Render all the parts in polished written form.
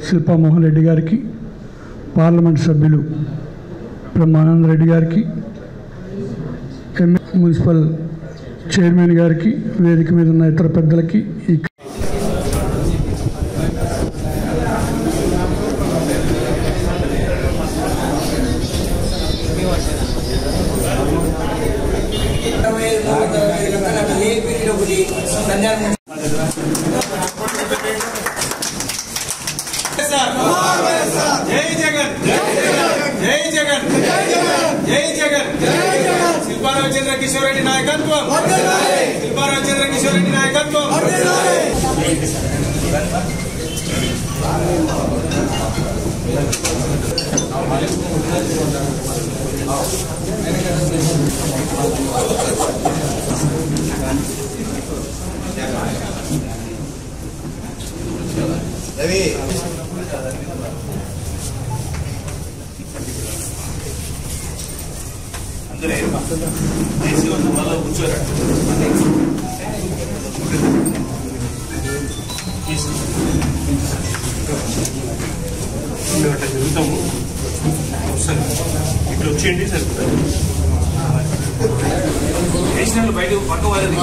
శిల్పా మోహన్ రెడ్డి గారికి, పార్లమెంట్ సభ్యులు బ్రహ్మానంద రెడ్డి గారికి, మున్సిపల్ చైర్మన్ గారికి, వేదిక మీద ఉన్న ఇతర పెద్దలకి, శిల్పారావు కిషోర్ రెడ్డి నాయకత్వం, శిల్పారావు కిషోర్ రెడ్డి నాయకత్వం. జరుగుతాము సార్, ఇట్లా వచ్చేయండి సార్. నేషనల్ బయట పక్క వాళ్ళది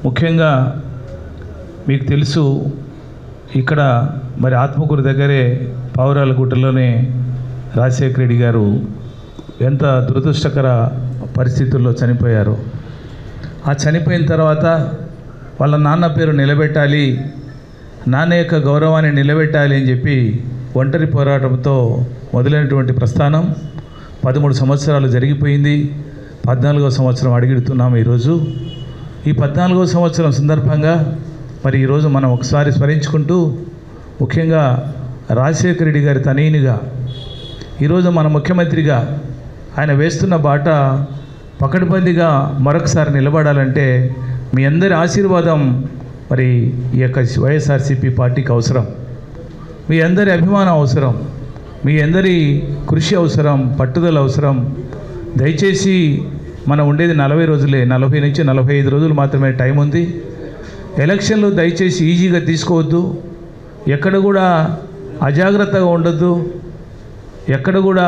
ముఖ్యంగా మీకు తెలుసు, ఇక్కడ మరి ఆత్మకూరు దగ్గరే పావురాలగుట్టలోనే రాజశేఖర రెడ్డి గారు ఎంత దురదృష్టకర పరిస్థితుల్లో చనిపోయారు. ఆ చనిపోయిన తర్వాత వాళ్ళ నాన్న పేరు నిలబెట్టాలి, నాన్న యొక్క గౌరవాన్ని నిలబెట్టాలి అని చెప్పి ఒంటరి పోరాటంతో మొదలైనటువంటి ప్రస్థానం 13 సంవత్సరాలు జరిగిపోయింది. 14వ సంవత్సరం అడుగుతున్నాము ఈరోజు. ఈ 14వ సంవత్సరం సందర్భంగా మరి ఈరోజు మనం ఒకసారి స్మరించుకుంటూ, ముఖ్యంగా రాజశేఖర రెడ్డి గారి తనయునిగా ఈరోజు మన ముఖ్యమంత్రిగా ఆయన వేస్తున్న బాట పకడ్బందీగా మరొకసారి నిలబడాలంటే మీ అందరి ఆశీర్వాదం మరి ఈ యొక్క వైఎస్ఆర్సీపీ పార్టీకి అవసరం. మీ అందరి అభిమానం అవసరం, మీ అందరి కృషి అవసరం, పట్టుదల అవసరం. దయచేసి మనం ఉండేది 40 రోజులే, 40 నుంచి 45 రోజులు మాత్రమే టైం ఉంది. ఎలక్షన్లు దయచేసి ఈజీగా తీసుకోవద్దు, ఎక్కడ కూడా అజాగ్రత్తగా ఉండొద్దు, ఎక్కడ కూడా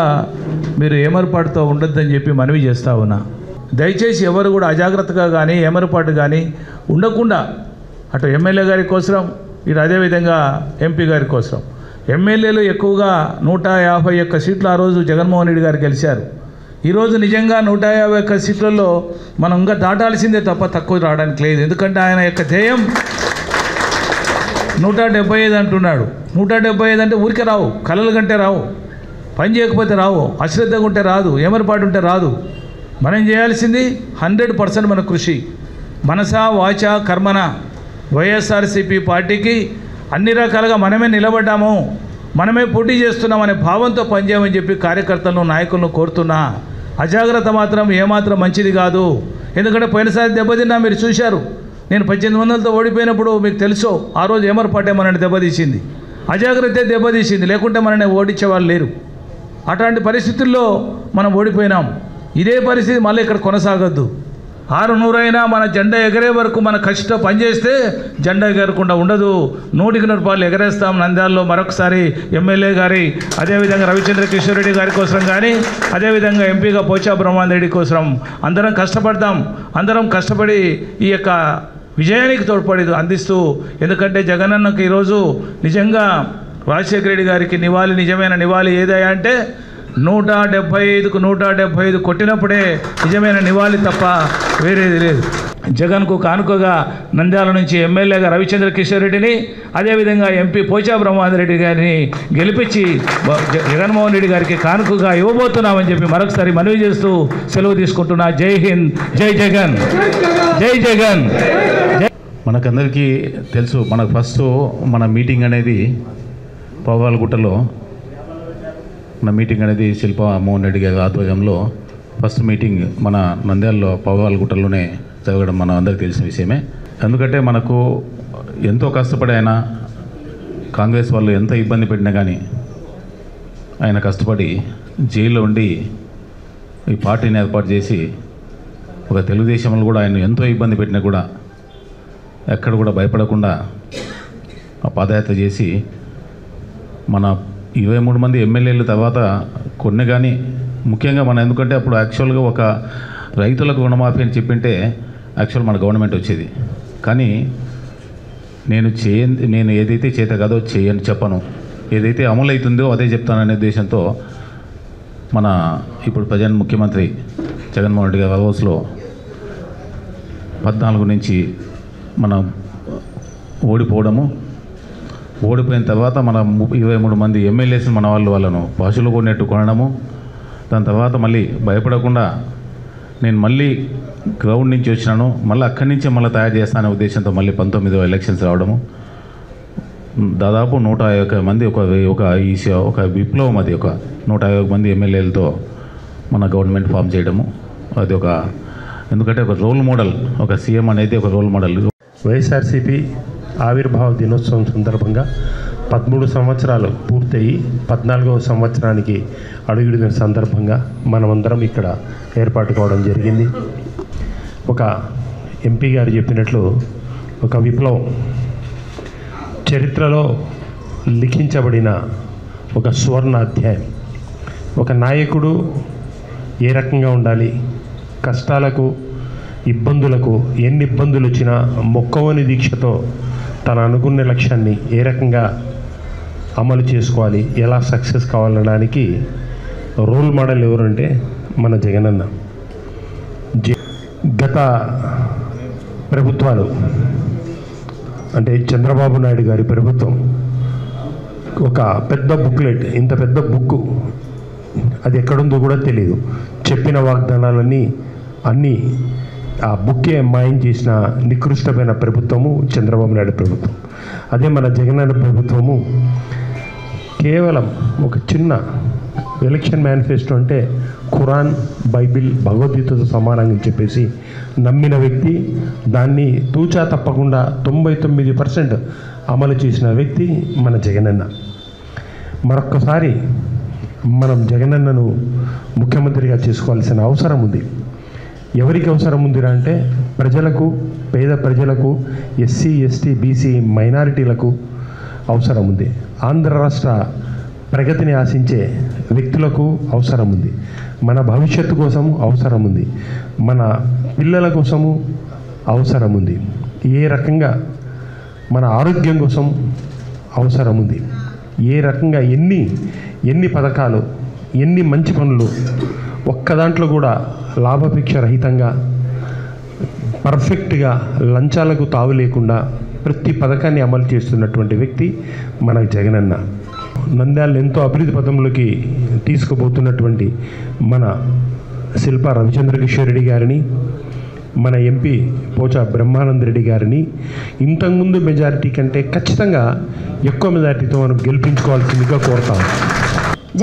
మీరు ఏమరపాటుతో ఉండొద్దని చెప్పి మనవి చేస్తా ఉన్నా. దయచేసి ఎవరు కూడా అజాగ్రత్తగా కానీ ఏమరపాటు కానీ ఉండకుండా అటు ఎమ్మెల్యే గారి కోసం ఇటు అదేవిధంగా ఎంపీ గారి కోసం. ఎమ్మెల్యేలు ఎక్కువగా 151 సీట్లు ఆ రోజు జగన్మోహన్ రెడ్డి గారు గెలిచారు. ఈరోజు నిజంగా 151 సీట్లలో మనం ఇంకా దాటాల్సిందే తప్ప తక్కువ రావడానికి లేదు. ఎందుకంటే ఆయన యొక్క ధ్యేయం 175 అంటున్నాడు. 175 అంటే ఊరికే రావు, కలలు కంటే రావు, పని చేయకపోతే రావు, అశ్రద్ధగా ఉంటే రాదు, ఏమరపాటు ఉంటే రాదు. మనం చేయాల్సింది 100% మన కృషి, మనసా వాచ కర్మన. వైఎస్ఆర్సీపీ పార్టీకి అన్ని రకాలుగా మనమే నిలబడ్డాము, మనమే పోటీ చేస్తున్నామనే భావంతో పనిచేయమని చెప్పి కార్యకర్తలను నాయకులను కోరుతున్నా. అజాగ్రత్త మాత్రం ఏమాత్రం మంచిది కాదు. ఎందుకంటే పోయినసారి దెబ్బతిన్నా మీరు చూశారు. నేను 1800తో ఓడిపోయినప్పుడు మీకు తెలుసు, ఆ రోజు ఏమరపాటే మనని దెబ్బతీసింది, అజాగ్రత్తే దెబ్బతీసింది, లేకుంటే మనని ఓడించే వాళ్ళు లేరు. అట్లాంటి పరిస్థితుల్లో మనం ఓడిపోయినాం. ఇదే పరిస్థితి మళ్ళీ ఇక్కడ కొనసాగద్దు. 600 అయినా మన జెండా ఎగరే వరకు మన కష్టం పనిచేస్తే జెండా ఎగరకుండా ఉండదు. 100% ఎగరేస్తాం. నంద్యాలలో మరొకసారి ఎమ్మెల్యే గారి, అదేవిధంగా రవిచంద్ర కిషోర్ రెడ్డి గారి కోసం కానీ, అదేవిధంగా ఎంపీగా పోచా బ్రహ్మానంద రెడ్డి కోసం అందరం కష్టపడతాం. అందరం కష్టపడి ఈ యొక్క విజయానికి తోడ్పడి అందిస్తూ, ఎందుకంటే జగనన్నకు ఈరోజు నిజంగా రాజశేఖర రెడ్డి గారికి నివాళి, నిజమైన నివాళి ఏదయ్యా అంటే 175కు 175 కొట్టినప్పుడే నిజమైన నివాళి తప్ప వేరేది లేదు. జగన్కు కానుకగా నంద్యాల నుంచి ఎమ్మెల్యేగా రవిచంద్ర కిషోర్ రెడ్డిని, అదేవిధంగా ఎంపీ పోచా బ్రహ్మానంద రెడ్డి గారిని గెలిపించి జగన్మోహన్ రెడ్డి గారికి కానుకగా ఇవ్వబోతున్నామని చెప్పి మరొకసారి మనవి చేస్తూ సెలవు తీసుకుంటున్నా. జై హింద్, జై జగన్, జై జగన్. మనకందరికీ తెలుసు, మనకు ఫస్ట్ మన మీటింగ్ అనేది పవ్వాలగుట్టలో మన మీటింగ్ అనేది శిల్పా మోహన్ రెడ్డి గారి ఆధ్వర్యంలో ఫస్ట్ మీటింగ్ మన నంద్యాలలో పవ్వాలగుట్టలోనే జరగడం మన అందరికీ తెలిసిన విషయమే. ఎందుకంటే మనకు ఎంతో కష్టపడి ఆయన, కాంగ్రెస్ వాళ్ళు ఎంత ఇబ్బంది పెట్టినా కానీ ఆయన కష్టపడి జైల్లో ఉండి ఈ పార్టీని ఏర్పాటు చేసి, ఒక తెలుగుదేశంలో కూడా ఆయన ఎంతో ఇబ్బంది పెట్టినా కూడా ఎక్కడ కూడా భయపడకుండా ఆ పాదయాత్ర చేసి మన 23 మంది ఎమ్మెల్యేల తర్వాత కొన్ని కానీ ముఖ్యంగా మన, ఎందుకంటే అప్పుడు యాక్చువల్గా ఒక రైతులకు రుణమాఫీ అని చెప్పింటే యాక్చువల్ మన గవర్నమెంట్ వచ్చేది. కానీ నేను ఏదైతే చేత కాదో చేయని చెప్పను, ఏదైతే అమలు అవుతుందో అదే చెప్తాననే ఉద్దేశంతో మన ఇప్పుడు ప్రజెంట్ ముఖ్యమంత్రి జగన్మోహన్ రెడ్డి గారి హౌస్లో 14 నుంచి మనం ఓడిపోయిన తర్వాత మన 23 మంది ఎమ్మెల్యేస్ మన వాళ్ళను భాషలు కొనేట్టు కొనడము, దాని తర్వాత మళ్ళీ భయపడకుండా నేను మళ్ళీ గ్రౌండ్ నుంచి వచ్చినాను, మళ్ళీ అక్కడి నుంచే మళ్ళీ తయారు చేస్తానే ఉద్దేశంతో మళ్ళీ 19వ ఎలక్షన్స్ రావడము, దాదాపు 151 మంది ఒక విప్లవం, అది ఒక 150 మంది ఎమ్మెల్యేలతో మన గవర్నమెంట్ ఫామ్ చేయడము, అది ఒక, ఎందుకంటే ఒక రోల్ మోడల్, ఒక సీఎం అనేది ఒక రోల్ మోడల్. వైఎస్ఆర్సీపీ ఆవిర్భావ దినోత్సవం సందర్భంగా 13 సంవత్సరాలు పూర్తయి 14వ సంవత్సరానికి అడుగుడిన సందర్భంగా మనమందరం ఇక్కడ ఏర్పాటు కావడం జరిగింది. ఒక ఎంపీ గారు చెప్పినట్లు ఒక విప్లవం, చరిత్రలో లిఖించబడిన ఒక సువర్ణ అధ్యాయం. ఒక నాయకుడు ఏ రకంగా ఉండాలి, కష్టాలకు ఇబ్బందులకు ఎన్ని ఇబ్బందులు వచ్చినా మొక్కవని దీక్షతో తన అనుకున్న లక్ష్యాన్ని ఏ రకంగా అమలు చేసుకోవాలి, ఎలా సక్సెస్ కావాలనడానికి రోల్ మోడల్ ఎవరంటే మన జగనన్న. గత ప్రభుత్వాలు అంటే చంద్రబాబు నాయుడు గారి ప్రభుత్వం ఒక పెద్ద బుక్లెట్, ఇంత పెద్ద బుక్, అది ఎక్కడుందో కూడా తెలియదు, చెప్పిన వాగ్దానాలన్నీ అన్నీ ఆ బుక్కే మాయం చేసిన నికృష్టమైన ప్రభుత్వము చంద్రబాబు నాయుడు ప్రభుత్వం. అదే మన జగనన్న ప్రభుత్వము కేవలం ఒక చిన్న ఎలక్షన్ మేనిఫెస్టో అంటే ఖురాన్, బైబిల్, భగవద్గీతతో సమానంగా చెప్పేసి నమ్మిన వ్యక్తి, దాన్ని తూచా తప్పకుండా 99% అమలు చేసిన వ్యక్తి మన జగనన్న. మరొక్కసారి మనం జగనన్నను ముఖ్యమంత్రిగా చేసుకోవాల్సిన అవసరం ఉంది. ఎవరికి అవసరం ఉందిరా అంటే ప్రజలకు, పేద ప్రజలకు, ఎస్సీ, ఎస్టీ, బీసీ మైనారిటీలకు అవసరం ఉంది. ఆంధ్ర రాష్ట్ర ప్రగతిని ఆశించే వ్యక్తులకు అవసరం ఉంది. మన భవిష్యత్తు కోసము అవసరం ఉంది. మన పిల్లల కోసము అవసరం ఉంది. ఏ రకంగా మన ఆరోగ్యం కోసం అవసరం ఉంది. ఏ రకంగా ఎన్ని పథకాలు, ఎన్ని మంచి పనులు ఒక్క దాంట్లో కూడా లాభాపేక్ష రహితంగా పర్ఫెక్ట్గా లంచాలకు తావు లేకుండా ప్రతి పథకాన్ని అమలు చేస్తున్నటువంటి వ్యక్తి మన జగనన్న. నంద్యాలను ఎంతో అభివృద్ధి పథంలోకి తీసుకుపోతున్నటువంటి మన శిల్పా రవిచంద్ర కిషోర్ రెడ్డి గారిని, మన ఎంపీ పోచా బ్రహ్మానంద రెడ్డి గారిని ఇంతకుముందు మెజారిటీ కంటే ఖచ్చితంగా ఎక్కువ మెజారిటీతో మనం గెలిపించుకోవాల్సిందిగా కోరుతాం.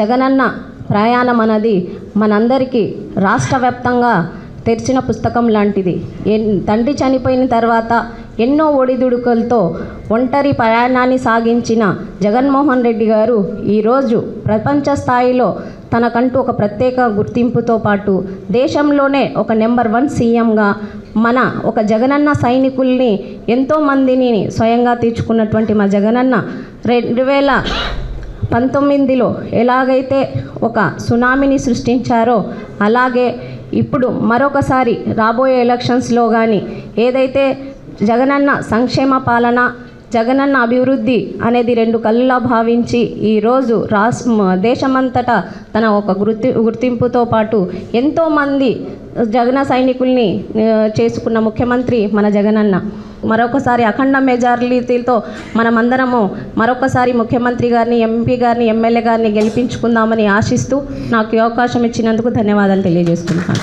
జగనన్న ప్రయాణం అన్నది మనందరికీ రాష్ట్ర వ్యాప్తంగా తెరిచిన పుస్తకం లాంటిది. తండ్రి చనిపోయిన తర్వాత ఎన్నో ఒడిదుడుకులతో ఒంటరి ప్రయాణాన్ని సాగించిన జగన్మోహన్ రెడ్డి గారు ఈరోజు ప్రపంచ స్థాయిలో తనకంటూ ఒక ప్రత్యేక గుర్తింపుతో పాటు దేశంలోనే ఒక నెంబర్ 1 సీఎంగా మన ఒక జగనన్న సైనికుల్ని ఎంతోమందిని స్వయంగా తీర్చుకున్నటువంటి మా జగనన్న 2019లో ఎలాగైతే ఒక సునామీని సృష్టించారో అలాగే ఇప్పుడు మరొకసారి రాబోయే ఎలక్షన్స్లో కానీ ఏదైతే జగనన్న సంక్షేమ పాలన, జగనన్న అభివృద్ధి అనేది 2 కళ్ళులా భావించి ఈరోజు దేశమంతటా తన ఒక గుర్తింపుతో పాటు ఎంతోమంది జగన సైనికుల్ని చేసుకున్న ముఖ్యమంత్రి మన జగనన్న. మరొకసారి అఖండ మెజారిటీతో మనమందరము మరొకసారి ముఖ్యమంత్రి గారిని, ఎంపీ గారిని, ఎమ్మెల్యే గారిని గెలిపించుకుందామని ఆశిస్తూ నాకు ఈ అవకాశం ఇచ్చినందుకు ధన్యవాదాలు తెలియజేస్తున్నాను.